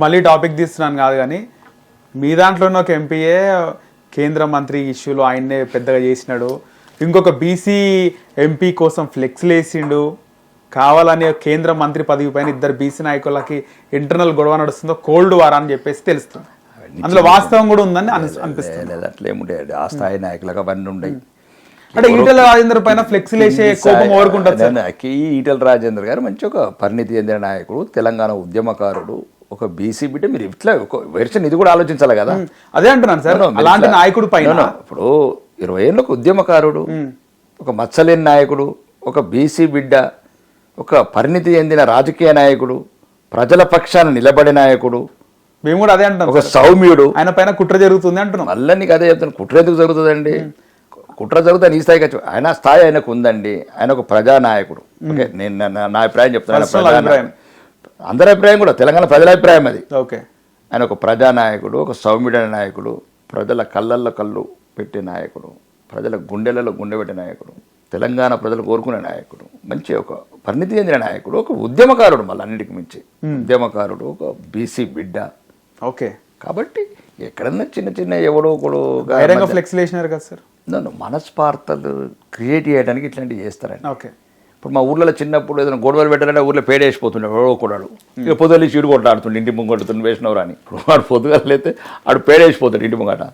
మళ్ళీ టాపిక్ తీస్తున్నాను కాదు కానీ మీ దాంట్లోనే ఒక ఎంపీఏ కేంద్ర మంత్రి ఇష్యూలో ఆయన్నే పెద్దగా చేసినాడు, ఇంకొక బీసీ ఎంపీ కోసం ఫ్లెక్స్లు వేసిండు, కావాలని కేంద్ర మంత్రి పదవి పైన ఇద్దరు బీసీ నాయకులకి ఇంటర్నల్ గొడవ నడుస్తుందో కోల్డ్ వార్ అని చెప్పేసి తెలుస్తుంది. అందులో వాస్తవం కూడా ఉందని అనిపిస్తుంది. అట్లా ఏముంటాయి ఆ స్థాయి నాయకులకు అవన్నీ ఉండయి. అంటే ఈటెల రాజేందర్ పైన ఫ్లెక్స్లు వేసే కోపం ఓరుకుంటుంది. ఈటెల రాజేందర్ గారు మంచి ఒక పరిణితి చెందిన నాయకుడు, తెలంగాణ ఉద్యమకారుడు, ఒక బీసీ బిడ్డ. మీరు ఇట్లా ఒక వెర్షన్ ఇది కూడా ఆలోచించాలి కదా. అదే అంటున్నాను సార్, అలాంటి నాయకుడు పైన ఇప్పుడు 20 ఏళ్ళకు ఉద్యమకారుడు, ఒక మచ్చలేని నాయకుడు, ఒక బీసీ బిడ్డ, ఒక పరిణితి చెందిన రాజకీయ నాయకుడు, ప్రజల పక్షాన నిలబడే నాయకుడు, మేము కూడా అదే అంటున్నాం. ఒక సౌమ్యుడు. ఆయన పైన కుట్ర జరుగుతుంది అంటున్నాం. మళ్ళీ నీకు అదే చెప్తాను, కుట్ర ఎందుకు జరుగుతుందండి? కుట్ర జరుగుతుంది ఈ స్థాయికి వచ్చి ఆయన స్థాయి ఆయనకు ఉందండి. ఆయన ఒక ప్రజానాయకుడు. ఓకే, నేను నా అభిప్రాయం చెప్తాను, అందరి అభిప్రాయం కూడా, తెలంగాణ ప్రజల అభిప్రాయం అది. ఓకే, ఆయన ఒక ప్రజానాయకుడు, ఒక సౌమ్యుడైన నాయకుడు, ప్రజల కళ్ళల్లో కళ్ళు పెట్టే నాయకుడు, ప్రజల గుండెలలో గుండె పెట్టే నాయకుడు, తెలంగాణ ప్రజలు కోరుకునే నాయకుడు, మంచి ఒక పరిణితి చెందిన నాయకుడు, ఒక ఉద్యమకారుడు, మళ్ళీ అన్నిటికి మించి ఉద్యమకారుడు, ఒక బీసీ బిడ్డ. ఓకే, కాబట్టి ఎక్కడన్నా చిన్న చిన్న ఎవడో ఒకడు ఫ్లెక్స్ వేసినారు కదా సార్, నన్ను మనస్పార్థలు క్రియేట్ చేయడానికి ఇట్లాంటివి చేస్తారండి. ఓకే, ఇప్పుడు మా ఊర్లో చిన్నప్పుడు ఏదైనా గొడవలు పెట్టాలంటే ఊర్లో పేడేసిపోతుండే ఎవడో కొడాడు, ఇక పొద్దులు చీడు కొట్లాడుతుండే ఇంటి ముంగడుతుండే వేసినవరు అని. ఇప్పుడు వాడు పొద్దుగలు అయితే వాడు పేడేసిపోతాడు ఇంటి ముంగట,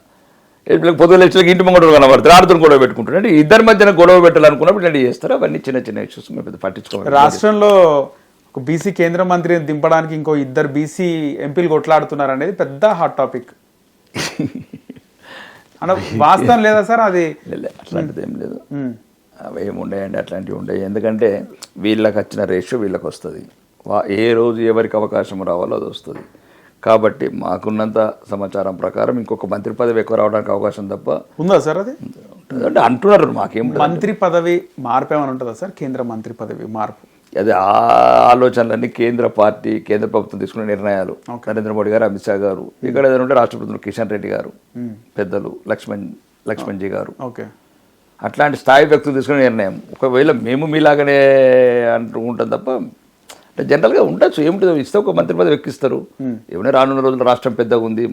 పొద్దుగల ఇచ్చలకి ఇంటి ముంగడు కనబడుతుంది, ఆడుతున్న గొడవ పెట్టుకుంటాడు. అంటే ఇద్దరి మధ్యన గొడవ పెట్టాలనుకున్నప్పుడు ఇట్లాంటివి చేస్తారు. అవన్నీ చిన్న చిన్న ఇష్యూస్ మేము పెద్ద పట్టించుకోవాలి. రాష్ట్రంలో ఒక బీసీ కేంద్ర మంత్రిని దింపడానికి ఇంకో ఇద్దరు బీసీ ఎంపీలు కొట్లాడుతున్నారు అనేది పెద్ద హాట్ టాపిక్. అంటే వాస్తవం లేదా సార్ అది? అట్లాంటిది ఏం లేదు, అవి ఏమి ఉండయండి, అట్లాంటివి ఉండవు. ఎందుకంటే వీళ్ళకి వచ్చిన రేషియో వీళ్ళకి వస్తుంది. ఏ రోజు ఎవరికి అవకాశం రావాలో అది వస్తుంది. కాబట్టి మాకున్నంత సమాచారం ప్రకారం ఇంకొక మంత్రి పదవి ఎక్కువ రావడానికి అవకాశం తప్ప ఉందా సార్? అది అంటే అంటున్నారు. మాకేం మంత్రి పదవి మార్పు ఏమైనా ఉంటుందా సార్? కేంద్ర మంత్రి పదవి మార్పు అదే ఆ ఆలోచనలన్నీ కేంద్ర పార్టీ, కేంద్ర ప్రభుత్వం తీసుకునే నిర్ణయాలు. నరేంద్ర మోడీ గారు, అమిత్ షా గారు, ఇక్కడ ఏదైనా ఉంటే రాష్ట్ర ప్రభుత్వం కిషన్ రెడ్డి గారు, పెద్దలు లక్ష్మణ్జీ గారు, ఓకే, అట్లాంటి స్థాయి వ్యక్తులు తీసుకునే నిర్ణయం. ఒకవేళ మేము మీలాగానే అంటూ ఉంటాం తప్ప అంటే జనరల్గా ఉండొచ్చు. ఏమిటో ఇస్తే ఒక మంత్రి పదవి ఎక్కిస్తారు. ఏమైనా రానున్న రోజుల్లో రాష్ట్రం పెద్దగా ఉంది,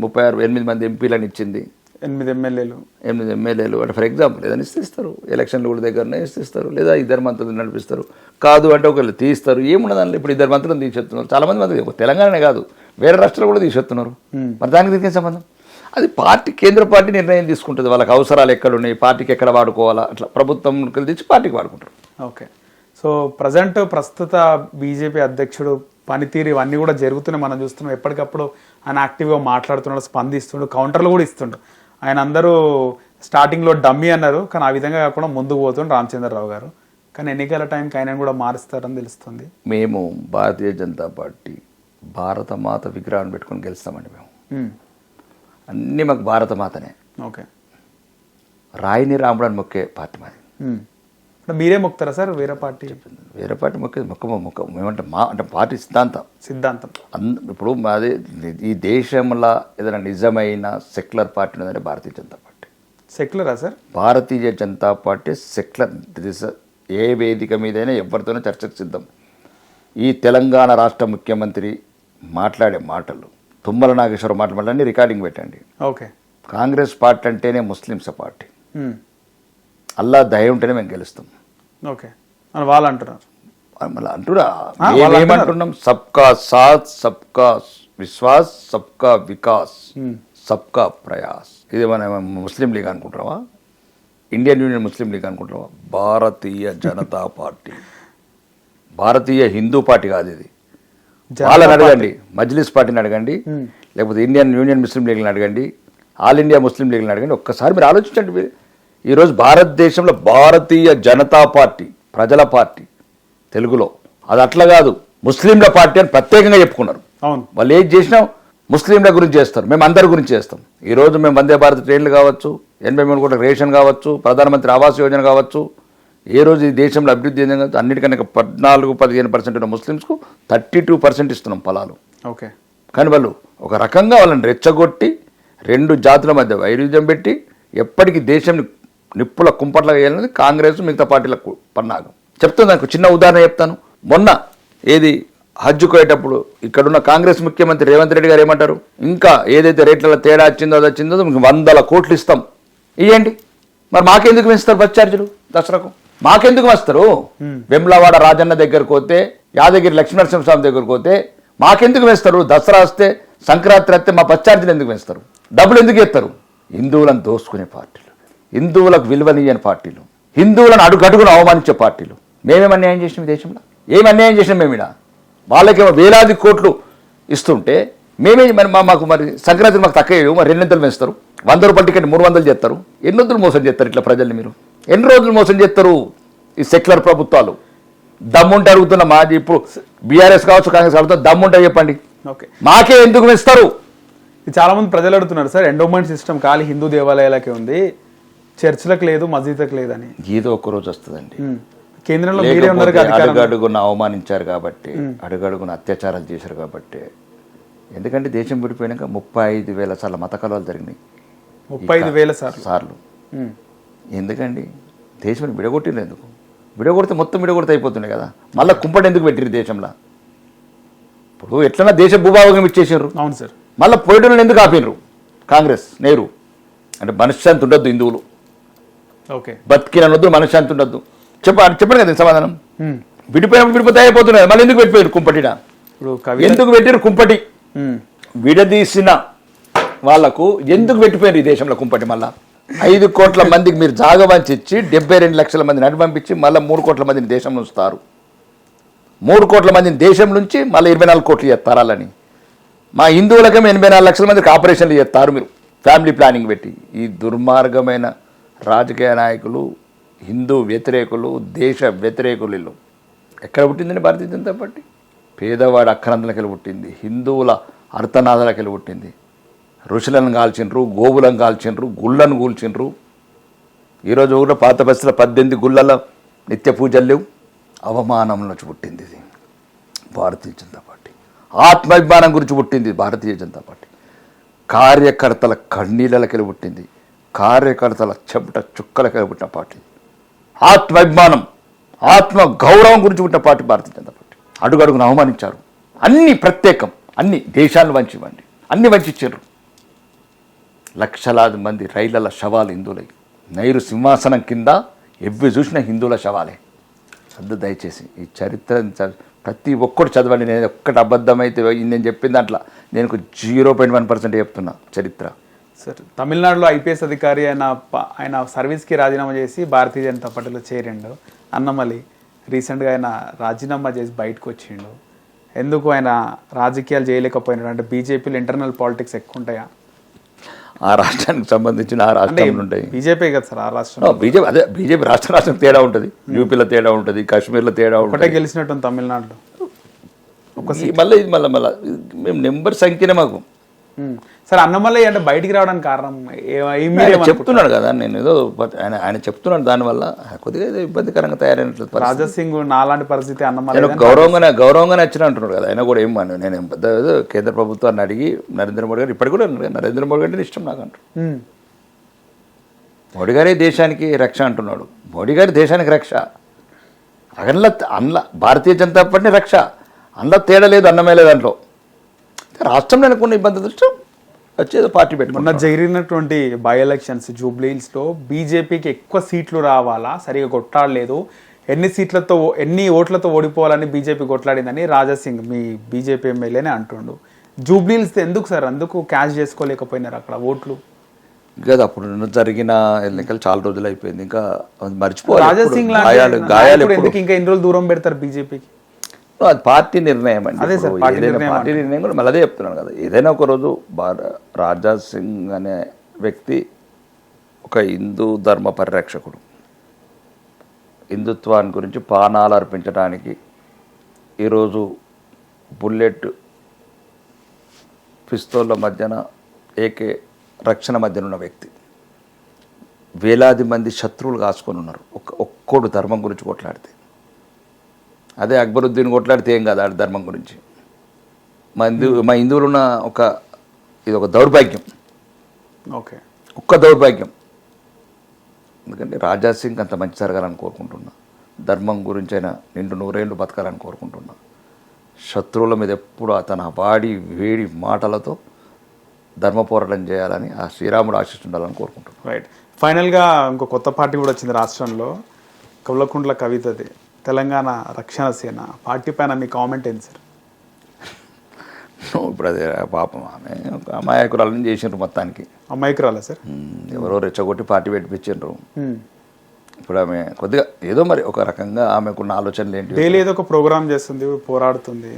8 మంది ఎంపీలను ఇచ్చింది, 8 ఎమ్మెల్యేలు అంటే ఫర్ ఎగ్జాంపుల్ ఏదైనా ఇస్తారు. ఎలక్షన్లు కూడా దగ్గరనే ఇస్తారు, లేదా ఇద్దరు మంత్రులు నడిపిస్తారు. కాదు అంటే ఒకళ్ళు తీస్తారు. ఏమున్నదాన్ని ఇప్పుడు ఇద్దరు మంత్రులను తీసేస్తున్నారు. చాలా మంది మంత్రులు తెలంగాణనే కాదు వేరే రాష్ట్రాలు కూడా తీసేస్తున్నారు. మరి దానికి దీనికి సంబంధం? అది పార్టీ, కేంద్ర పార్టీ నిర్ణయం తీసుకుంటుంది. వాళ్ళకి అవసరాలు ఎక్కడ ఉన్నాయి, పార్టీకి ఎక్కడ వాడుకోవాలా, అట్లా ప్రభుత్వం తెచ్చి పార్టీకి వాడుకుంటారు. ఓకే, సో ప్రస్తుత బీజేపీ అధ్యక్షుడు పనితీరు ఇవన్నీ కూడా జరుగుతున్నాయి, మనం చూస్తున్నాం. ఎప్పటికప్పుడు ఆయన యాక్టివ్గా మాట్లాడుతున్నాడు, స్పందిస్తుండు, కౌంటర్లు కూడా ఇస్తుండు. ఆయన అందరూ స్టార్టింగ్లో డమ్మీ అన్నారు, కానీ ఆ విధంగా కాకుండా ముందుకు పోతుండు రామచంద్రరావు గారు. కానీ ఎన్నికల టైంకి ఆయన కూడా మారుస్తారని తెలుస్తుంది. మేము భారతీయ జనతా పార్టీ భారత మాత విగ్రహాన్ని పెట్టుకొని గెలుస్తామండి. మేము అన్నీ మాకు భారత మాతనే. ఓకే, రాయిని రాముడు అని మొక్కే పార్టీ మాది. మీరే మొక్కుతారా సార్? వేరే పార్టీ మొక్క మేమంటే అంటే పార్టీ సిద్ధాంతం. ఇప్పుడు మాది ఈ దేశంలో ఏదైనా నిజమైన సెక్యులర్ పార్టీ ఉన్నదంటే Bharatiya Janata party. సెక్యులరా sir? Bharatiya Janata party secular. ఏ వేదిక మీదైనా ఎవరితోనూ చర్చకు సిద్ధం. ఈ తెలంగాణ రాష్ట్ర ముఖ్యమంత్రి మాట్లాడే మాటలు, తుమ్మల నాగేశ్వరరావు మాట్లాడాలని రికార్డింగ్ పెట్టండి. ఓకే, కాంగ్రెస్ పార్టీ అంటేనే ముస్లింస్ పార్టీ, అల్లా దయ ఉంటేనే మేము గెలుస్తాం. ఓకే, వాళ్ళు అంటున్నారు. మళ్ళీ అంటురా ఏమంటున్నాం? సబ్కా సాత్, సబ్కా విశ్వాస్, సబ్కా వికాస్, సబ్కా ప్రయాస్. ఇది మన ముస్లిం లీగ్ అనుకుంటున్నావా? ఇండియన్ యూనియన్ ముస్లిం లీగ్ అనుకుంటున్నావా? భారతీయ జనతా పార్టీ, భారతీయ హిందూ పార్టీ కాదు ఇది. వాళ్ళని అడగండి, మజ్లిస్ పార్టీని అడగండి, లేకపోతే ఇండియన్ యూనియన్ ముస్లిం లీగ్ని అడగండి, ఆల్ ఇండియా ముస్లిం లీగ్ని అడగండి. ఒక్కసారి మీరు ఆలోచించండి. ఈరోజు భారతదేశంలో భారతీయ జనతా పార్టీ ప్రజల పార్టీ తెలుగులో, అది అట్లా కాదు ముస్లింల పార్టీ అని ప్రత్యేకంగా చెప్పుకున్నారు. వాళ్ళు ఏది చేసినా ముస్లింల గురించి చేస్తారు, మేము అందరి గురించి చేస్తాం. ఈరోజు మేము వందే భారత్ ట్రైన్లు కావచ్చు, 83 కోట్ల రేషన్ కావచ్చు, ప్రధానమంత్రి ఆవాస్ యోజన కావచ్చు, ఏ రోజు ఈ దేశంలో అభివృద్ధి చెందిన అన్నిటికన్నా 14-15% ఉన్న ముస్లింస్కు 32% ఇస్తున్నాం ఫలాలు. ఓకే, కానీ వాళ్ళు ఒక రకంగా వాళ్ళని రెచ్చగొట్టి 2 జాతుల మధ్య వైరుధ్యం పెట్టి ఎప్పటికీ దేశం నిప్పుల కుంపట్లా వేయాలనేది కాంగ్రెస్ మిగతా పార్టీలకు పన్నాగం. చెప్తాను, దానికి చిన్న ఉదాహరణ చెప్తాను. మొన్న ఏది హజ్జుకు పోయేటప్పుడు ఇక్కడున్న కాంగ్రెస్ ముఖ్యమంత్రి రేవంత్ రెడ్డి గారు ఏమంటారు, ఇంకా ఏదైతే రేట్లలో తేడా వచ్చిందో అది వచ్చిందో మీకు 100 కోట్లు ఇస్తాం ఇవ్వండి. మరి మాకెందుకు వేస్తారు బస్ ఛార్జీలు దసరాకు? మాకెందుకు వస్తారు? వెమ్లవాడ రాజన్న దగ్గరకు పోతే, యాదగిరి లక్ష్మీనరసింహస్వామి దగ్గరకు పోతే మాకెందుకు వేస్తారు? దసరా వస్తే, సంక్రాంతి వస్తే మా బస్ ఛార్జీలు ఎందుకు వేస్తారు? డబ్బులు ఎందుకు ఇస్తారు? హిందువులను దోసుకునే పార్టీలు, హిందువులకు విలువనియని పార్టీలు, హిందువులను అడుగడుగును అవమానించే పార్టీలు. మేమేం అన్యాయం చేసినాం ఈ దేశంలో? ఏమి అన్యాయం చేసినాం మేము? ఇక్కడ వాళ్ళకేమో వేలాది కోట్లు ఇస్తుంటే మేమే మరి మాకు మరి సంక్రాంతి మాకు తక్కువ, మరి 200 వేస్తారు. 100 రూపాయల టికెట్ 300 చేస్తారు. ఎన్ని రోజులు మోసం చేస్తారు ఇట్లా ప్రజల్ని? మీరు ఎన్ని రోజులు మోసం చేస్తారు ఈ సెక్యులర్ ప్రభుత్వాలు? దమ్ముంటే అడుగుతున్న మాది, ఇప్పుడు బీఆర్ఎస్ కావచ్చు, కాంగ్రెస్ కావచ్చు, దమ్ముంటే చెప్పండి, ఓకే మాకే ఎందుకు వేస్తారు? చాలా మంది ప్రజలు అడుగుతున్నారు సార్, ఎండోమెంట్ సిస్టమ్ ఖాళీ హిందూ దేవాలయాలకే ఉంది, చర్చిలకు లేదు, మసీదులకు లేదని. ఏదో ఒక రోజు వస్తుందండి. కేంద్రంలో మీరే ఉన్నారు కదా, అడుగడుగున అవమానించారు కాబట్టి, అడుగడుగున అత్యాచారాలు చేశారు కాబట్టి. ఎందుకంటే దేశం విడిపోయినాక 35,000 సార్లు మత కలవలు జరిగినాయి. 35,000 సార్లు. ఎందుకండి దేశం విడగొట్టింది? ఎందుకు విడగొడితే మొత్తం విడగొడితే అయిపోతున్నాయి కదా. మళ్ళీ కుంపటి ఎందుకు పెట్టిరు దేశంలో? ఇప్పుడు ఎట్లన్నా దేశ భూభాగం ఇచ్చేసారు. అవును సార్. మళ్ళీ పోయిటోళ్ళని ఎందుకు ఆపినరు? కాంగ్రెస్, నెహ్రూ అంటే మనశ్శాంతి ఉండొద్దు హిందువులు, ఓకే బతికినొద్దు, మనశ్శాంతి ఉండొద్దు. చెప్పండి కదా సమాధానం. విడిపోయినప్పుడు విడిపోతే అయిపోతున్నాయి, మళ్ళీ ఎందుకు పెట్టిపోయారు కుంపటిన? ఎందుకు పెట్టారు కుంపటి? విడదీసిన వాళ్లకు ఎందుకు పెట్టిపోయారు ఈ దేశంలో కుంపటి? మళ్ళా 5 కోట్ల మందికి మీరు జాగవంచి ఇచ్చి 72 లక్షల మందిని అడ్డు మళ్ళీ 3 కోట్ల మందిని దేశం ఉంచుతారు. 3 కోట్ల మందిని దేశం నుంచి మళ్ళీ 24 కోట్లు చేస్తారాలని. మా హిందువులకేమో 84 లక్షల మందికి ఆపరేషన్లు చేస్తారు మీరు ఫ్యామిలీ ప్లానింగ్ పెట్టి. ఈ దుర్మార్గమైన రాజకీయ నాయకులు, హిందూ వ్యతిరేకులు, దేశ వ్యతిరేకులు ఎక్కడ పుట్టిందని భారతీయ జనతా పార్టీ? పేదవాడి అక్కరందలకెళ్ళి పుట్టింది, హిందువుల అర్థనాదాలకెళ్ళి పుట్టింది. ఋషులను కాల్చిండ్రు, గోవులను కాల్చిండ్రు, గుళ్ళను కూల్చిండ్రు. ఈరోజు కూడా పాత బస్సుల 18 గుళ్ళల నిత్య పూజలు లేవు. అవమానం నుంచి పుట్టింది ఇది భారతీయ జనతా పార్టీ. ఆత్మాభిమానం గురించి పుట్టింది భారతీయ జనతా పార్టీ. కార్యకర్తల కన్నీళ్ళకెళ్ళి పుట్టింది, కార్యకర్తల చెమట చుక్కలకెళ్ళి పుట్టిన పార్టీ. ఆత్మాభిమానం, ఆత్మ గౌరవం గురించి పుట్టిన పార్టీ భారతీయ జనతా పార్టీ. అడుగడుగును అవమానించారు. అన్ని ప్రత్యేకం, అన్ని దేశాలను వంచివ్వండి, అన్ని వంచారు. లక్షలాది మంది రైళ్ల శవాలు హిందువులై, నైరు సింహాసనం కింద ఎవ్వి చూసిన హిందువుల శవాలే. దయచేసి ఈ చరిత్ర ప్రతి ఒక్కరు చదవండి. నేను ఒక్కటి అబద్ధమైతే నేను చెప్పిన దాంట్లో నేను 0.1% చెప్తున్నా చరిత్ర. సార్, తమిళనాడులో ఐపీఎస్ అధికారి ఆయన సర్వీస్కి రాజీనామా చేసి భారతీయ జనతా పార్టీలో చేరిండు. అన్నమల్లి రీసెంట్గా ఆయన రాజీనామా చేసి బయటకు వచ్చిండు. ఎందుకు ఆయన రాజకీయాలు చేయలేకపోయినాడు? అంటే బీజేపీలో ఇంటర్నల్ పాలిటిక్స్ ఎక్కువ ఉంటాయా? ఆ రాష్ట్రానికి సంబంధించిన ఆ రాష్ట్రంలో ఉంటాయి. బీజేపీ కదా సార్ ఆ రాష్ట్రం. బీజేపీ రాష్ట్రం తేడా ఉంటుంది, యూపీలో తేడా ఉంటుంది, కాశ్మీర్లో తేడా ఉంటుంది. ఒకటే గెలిచినట్టు తమిళనాడులో మళ్ళీ మేము నెంబర్ సంఖ్యనే మాకు. సార్, అన్నమలై అంటే బయటికి రావడానికి కారణం చెప్తున్నాడు కదా, నేను ఏదో ఆయన చెప్తున్నాడు. దానివల్ల కొద్దిగా ఏదో ఇబ్బందికరంగా తయారైనట్లు. రాజా సింగ్ నాలాంటి పరిస్థితి అన్నమలై గౌరవంగానే వచ్చిన అంటున్నాడు కదా. ఆయన కూడా ఏం నేను పెద్ద ఏదో కేంద్ర ప్రభుత్వాన్ని అడిగి నరేంద్ర మోడీ గారు ఇప్పటికి కూడా నరేంద్ర మోడీ గారి ఇష్టం నాకు అంటారు. మోడీ గారే దేశానికి రక్ష అంటున్నాడు. మోడీ గారి దేశానికి రక్ష, అందులో భారతీయ జనతా పార్టీ రక్ష. అందులో తేడా లేదు, అన్నమే లేదు దాంట్లో. రాష్ట్రంలో అనుకున్న ఇబ్బంది దృష్టి వచ్చేది పార్టీ మొన్న జరిగినటువంటి బై ఎలక్షన్స్ జూబ్లీహిల్స్లో బీజేపీకి ఎక్కువ సీట్లు రావాలా, సరిగా కొట్లాడలేదు, ఎన్ని ఓట్లతో ఓడిపోవాలని బీజేపీ కొట్లాడిందని రాజా సింగ్ మీ బీజేపీ ఎమ్మెల్యేనే అంటుండు. జూబ్లీహిల్స్ ఎందుకు సార్ అందుకు క్యాష్ చేసుకోలేకపోయినారు అక్కడ ఓట్లు? కదా అప్పుడు జరిగిన ఎన్నికలు చాలా రోజులు అయిపోయింది, ఇంకా మర్చిపోవాలి. రాజా సింగ్ గాయాలు ఎందుకు ఇంకా ఎన్ని రోజులు దూరం పెడతారు బీజేపీకి? అది పార్టీ నిర్ణయం అండి. పార్టీ నిర్ణయం కూడా మళ్ళీ అదే చెప్తున్నాను కదా. ఏదైనా ఒక రోజు రాజా సింగ్ అనే వ్యక్తి ఒక హిందూ ధర్మ పరిరక్షకుడు, హిందుత్వాన్ని గురించి ప్రాణాలు అర్పించడానికి ఈరోజు బుల్లెట్ పిస్తోళ్ళ మధ్యన ఏకే రక్షణ మధ్యన ఉన్న వ్యక్తి. వేలాది మంది శత్రువులు కాసుకొని ఉన్నారు ఒక్కోడు ధర్మం గురించి కొట్లాడితే. అదే అక్బరుద్దీన్ కొట్లాడితే ఏం కాదు ఆడ ధర్మం గురించి. మా హిందువులు ఉన్న ఇది ఒక దౌర్భాగ్యం, ఒక్క దౌర్భాగ్యం. ఎందుకంటే రాజా సింగ్ అంత మంచి జరగాలని కోరుకుంటున్నా, ధర్మం గురించి అయినా నిండు 100 ఏళ్ళు బతకాలని కోరుకుంటున్నా. శత్రువుల మీద ఎప్పుడు అతను వాడి వేడి మాటలతో ధర్మ పోరాటం చేయాలని ఆ శ్రీరాముడు ఆశిస్తుండాలని కోరుకుంటున్నాను. రైట్. ఫైనల్గా ఇంకో కొత్త పార్టీ కూడా వచ్చింది రాష్ట్రంలో, కల్వకుంట్ల కవితది, తెలంగాణ రక్షణ సేన పార్టీ పైన మీ కామెంట్ ఏంటి సార్? ఇప్పుడు అదే పాపం ఆమె ఒక అమాయకురాలని చేసిండ్రు మొత్తానికి. అమాయకురాలా సార్? ఎవరో రెచ్చగొట్టి పార్టీ పెట్టించిండ్రు. ఇప్పుడు ఆమె కొద్దిగా ఏదో మరి ఒక రకంగా ఆమెకున్న ఆలోచనలు ఏంటి, డైలీ ఏదో ఒక ప్రోగ్రామ్ చేస్తుంది, పోరాడుతుంది.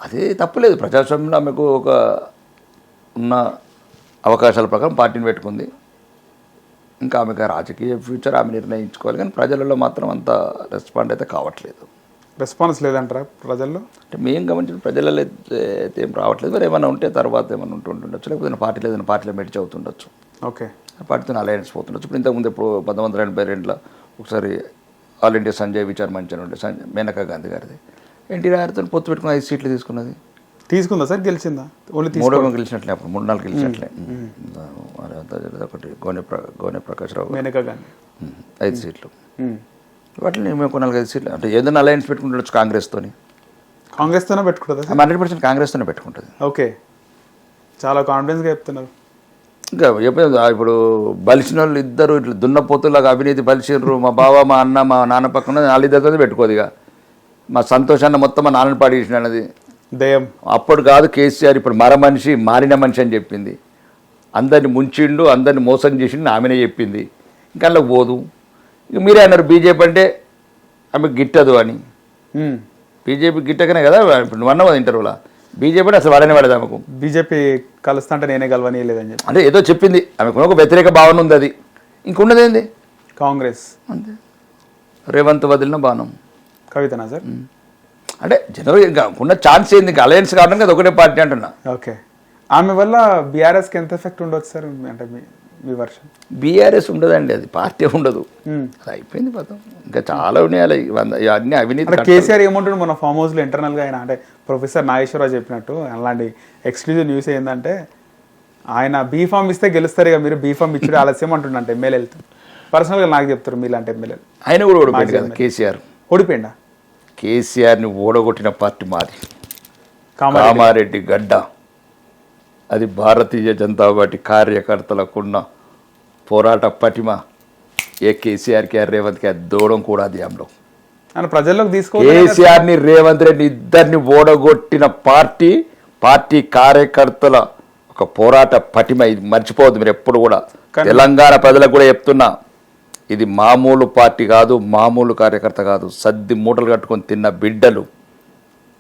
అదే తప్పులేదు. ప్రజాస్వామ్యంలో ఆమెకు ఒక ఉన్న అవకాశాల ప్రకారం పార్టీని పెట్టుకుంది. ఇంకా ఆమెకు రాజకీయ ఫ్యూచర్ ఆమె నిర్ణయించుకోవాలి, కానీ ప్రజలలో మాత్రం అంత రెస్పాండ్ అయితే కావట్లేదు. రెస్పాన్స్ లేదంటారా ప్రజల్లో? అంటే మేము గమనించిన ప్రజలలో అయితే ఏం రావట్లేదు. మరి ఏమైనా ఉంటే తర్వాత ఏమైనా ఉంటుండొచ్చు, లేకపోతే ఏదైనా పార్టీలో మెడిచి అవుతుండొచ్చు. ఓకే. పార్టీతో అలయన్స్ పోతుండొచ్చు. ఇప్పుడు ఇంతకుముందు ఇప్పుడు 1982లో ఒకసారి ఆల్ ఇండియా సంజయ్ విచార్ మంచి ఉండే మేనకా గాంధీ గారిది ఎన్టీ రామారావుతో పొత్తు పెట్టుకుని 5 సీట్లు తీసుకున్నది. తీసుకుందా సార్? గెలిచిందా? ఓన్లీ 3 గెలిచినట్లే, అప్పుడు 3-4 గెలిచినట్లే. ఒకటి గోనె ప్రకాష్ రావు, మేనకా గాంధీ 5 సీట్లు. వాటిని మేము 4-5 సీట్లు అంటే ఏదైనా అలయన్స్ పెట్టుకుంటుండొచ్చు కాంగ్రెస్తోని. కాంగ్రెస్తోనే పెట్టుకుంటుందా? 100% కాంగ్రెస్తోనే పెట్టుకుంటుంది. ఓకే, చాలా కాన్ఫిడెన్స్గా చెప్తున్నారు. ఇంకా ఇప్పుడు బలిసిన వాళ్ళు ఇద్దరు ఇట్లా దున్నపోతులాగా అవినీతి బలిసిర్రు. మా బావ, మా అన్న, మా నాన్న పక్కన వాళ్ళిద్దరితో పెట్టుకోదు. ఇక మా సంతోషాన్ని మొత్తం మా నాన్న పాడేసినది దయం. అప్పుడు కాదు కేసీఆర్, ఇప్పుడు మనిషి మారిన మనిషి అని చెప్పింది. అందరిని ముంచిండు, అందరిని మోసం చేసిండు ఆమెనే చెప్పింది. ఇంకా అందులోకి పోదు. ఇక మీరే అన్నారు బీజేపీ అంటే ఆమె గిట్టదు అని. బీజేపీ గిట్టకనే కదా ఇప్పుడు నువ్వు అన్నావు ఇంటర్వ్యూలో, బీజేపీ అసలు వాడనే వాడేది ఆమెకు. బీజేపీ కలుస్తా అంటే నేనే కలవని లేదని చెప్పి అంటే ఏదో చెప్పింది, ఆమెకు ఒక వ్యతిరేక భావన ఉంది. అది ఇంకున్నది ఏంది? కాంగ్రెస్ అంతే. రేవంత్ వదిలిన బాణం కవితనా సార్? అంటే జనరల్ ఇంకా ఉన్న ఛాన్స్ ఏంది? ఇంకా అలయన్స్ కావడం కదా ఒకటే పార్టీ అంటున్నా. ఓకే. ఆమె వల్ల బీఆర్ఎస్కి ఎంత ఎఫెక్ట్ ఉండొచ్చు సార్ అంటే మీ వర్షన్? బీఆర్ఎస్ ఉండదండి, అది పార్టీ ఉండదు, అది అయిపోయింది పదం. ఇంకా చాలా ఉన్నాయి అన్ని అవినీతి. కేసీఆర్ ఏమంటాడు మన ఫామ్ హౌస్లో ఇంటర్నల్గా ఆయన, అంటే ప్రొఫెసర్ నాగేశ్వరరావు చెప్పినట్టు అలాంటి ఎక్స్క్లూజివ్ న్యూస్ ఏంటంటే ఆయన బీఫామ్ ఇస్తే గెలుస్తారు, ఇక మీరు బీఫామ్ ఇచ్చుడు ఆలస్యం అంటుండంటే ఎమ్మెల్యే వెళ్తారు. పర్సనల్గా నాకు చెప్తారు మీలాంటి ఎమ్మెల్యేలు. ఆయన కూడా ఓడిపోయింది కదా కేసీఆర్. ఓడిపోయిండా? కేసీఆర్ని ఓడగొట్టిన పార్టీ మాది కామారెడ్డి గడ్డ. అది భారతీయ జనతా పార్టీ కార్యకర్తలకున్న పోరాట పటిమ ఏ కేసీఆర్కి రేవంత్కి దూరం కూడా అది ఆమెలో. ప్రజల్లోకి తీసుకో కేసీఆర్ని రేవంత్ రెడ్డి ఇద్దరిని ఓడగొట్టిన పార్టీ కార్యకర్తల ఒక పోరాట పటిమ. ఇది మర్చిపోవద్దు మీరు ఎప్పుడు కూడా. తెలంగాణ ప్రజలకు కూడా చెప్తున్నా, ఇది మామూలు పార్టీ కాదు, మామూలు కార్యకర్త కాదు. సద్ది మూటలు కట్టుకొని తిన్న బిడ్డలు,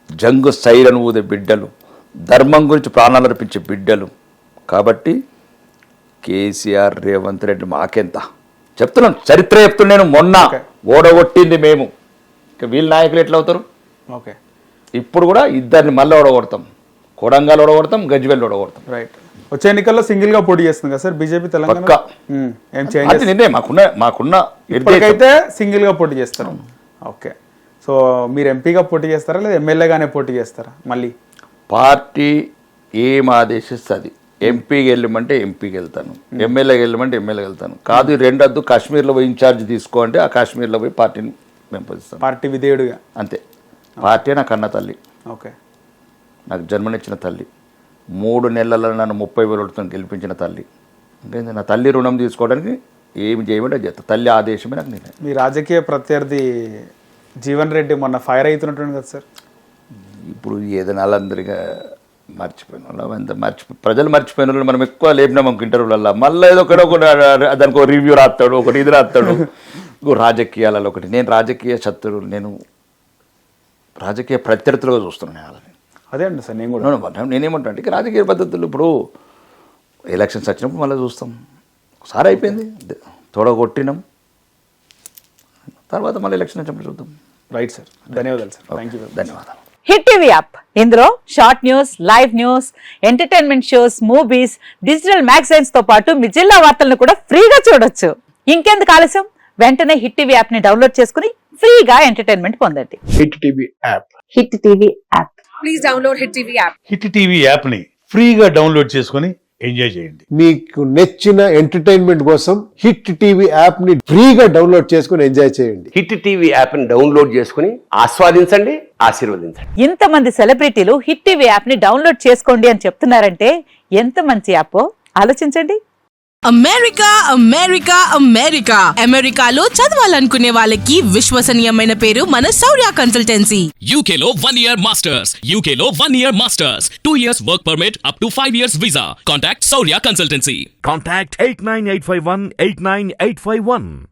జంగు సైరను ఊదే బిడ్డలు, ధర్మం గురించి ప్రాణాలు అర్పించే బిడ్డలు. కాబట్టి కేసీఆర్ రేవంత్ రెడ్డి మాకెంత చెప్తున్నాను, చరిత్ర చెప్తున్నాను. మొన్న ఓడగొట్టింది మేము, ఇక వీళ్ళ నాయకులు ఎట్లా అవుతారు? ఓకే. ఇప్పుడు కూడా ఇద్దరిని మళ్ళీ ఓడగొడతాం, కొడంగల్ ఓడగొడతాం, గజ్వేల్ ఓడగొడతాం. రైట్. వచ్చే ఎన్నికల్లో సింగిల్ గా పోటీ చేస్తుంది కదా సార్ బీజేపీ తెలంగాణ? మాకున్న ఇప్పటికైతే సింగిల్ గా పోటీ చేస్తారు. ఓకే. సో మీరు ఎంపీగా పోటీ చేస్తారా లేదా ఎమ్మెల్యేగానే పోటీ చేస్తారా? మళ్ళీ పార్టీ ఏం ఆదేశిస్తుంది, ఎంపీకి వెళ్ళమంటే ఎంపీకి వెళ్తాను, ఎమ్మెల్యేకి వెళ్ళమంటే ఎమ్మెల్యేకి వెళ్తాను. కాదు 2 వద్దు, కాశ్మీర్లో పోయి ఇన్ఛార్జ్ తీసుకో అంటే ఆ కాశ్మీర్లో పోయి పార్టీని పెంపొందిస్తాను. పార్టీ విధేయుడుగా. అంతే. పార్టీ నాకు అన్న తల్లి, ఓకే, నాకు జన్మనిచ్చిన తల్లి, 3 నెలల్లో నన్ను 30,000 గెలిపించిన తల్లి. ఇంకేంది, నా తల్లి రుణం తీసుకోవడానికి ఏమి చేయమంటే చేస్తా. తల్లి ఆదేశమే నాకు నిర్ణయం. మీ రాజకీయ ప్రత్యర్థి జీవన్ రెడ్డి మొన్న ఫైర్ అవుతున్నట్టు కదా సార్? ఇప్పుడు ఏదైనా వాళ్ళందరిగా మర్చిపోయిన వాళ్ళు, ప్రజలు మర్చిపోయిన వాళ్ళు మనం ఎక్కువ లేపినాం ఇంటర్వ్యూలలో. మళ్ళీ ఏదో దానికి ఒక రివ్యూ రాస్తాడు, ఒకటి ఇది రాస్తాడు. రాజకీయాలలో ఒకటి, నేను రాజకీయ శత్రువులు, నేను రాజకీయ ప్రత్యర్థులుగా చూస్తున్నాను వాళ్ళని. అదే అండి సార్ నేను కూడా. నేనేమంటా అంటే రాజకీయ పద్ధతులు ఇప్పుడు ఎలక్షన్స్ వచ్చినప్పుడు మళ్ళీ చూస్తాం. ఒకసారి అయిపోయింది, తొడగొట్టినాం, తర్వాత మళ్ళీ ఎలక్షన్ వచ్చినప్పుడు చూద్దాం. రైట్ సార్, ధన్యవాదాలు సార్. Thank you. ధన్యవాదాలు. హిట్ టీవీ యాప్, ఇందులో short news, live news, entertainment shows, movies, digital magazines తో పాటు మీ జిల్లా వార్తలను కూడా ఫ్రీగా చూడొచ్చు. ఇంకెందుకు ఆలస్యం, వెంటనే హిట్ టీవీ యాప్ ని డౌన్లోడ్ చేసుకుని ఫ్రీగా ఎంటర్టైన్మెంట్ పొందండి. Hit TV app. Hit TV app. Please download hit TV app. Hit TV app ని ఫ్రీగా డౌన్లోడ్ చేసుకొని ఎంజాయ్ చేయండి. మీకు నచ్చిన ఎంటర్టైన్మెంట్ కోసం హిట్ టీవీ యాప్ ని ఫ్రీగా డౌన్లోడ్ చేసుకుని ఎంజాయ్ చేయండి. హిట్ టీవీ యాప్ని డౌన్లోడ్ చేసుకుని ఆస్వాదించండి, ఆశీర్వదించండి. ఇంతమంది సెలబ్రిటీలు హిట్ టీవీ యాప్ ని డౌన్లోడ్ చేసుకోండి అని చెప్తున్నారంటే ఎంత మంచి యాప్ ఆలోచించండి. అమెరికా అమెరికా అమెరికా అమెరికాలో చదవాలనుకునే వాళ్ళకి విశ్వసనీయమైన పేరు మన శౌర్య consultancy. UK Law 1 Year Masters. UK Law 1 Year Masters. 2 years work permit up to 5 years visa. Contact Saurya Consultancy. Contact 89851 89851.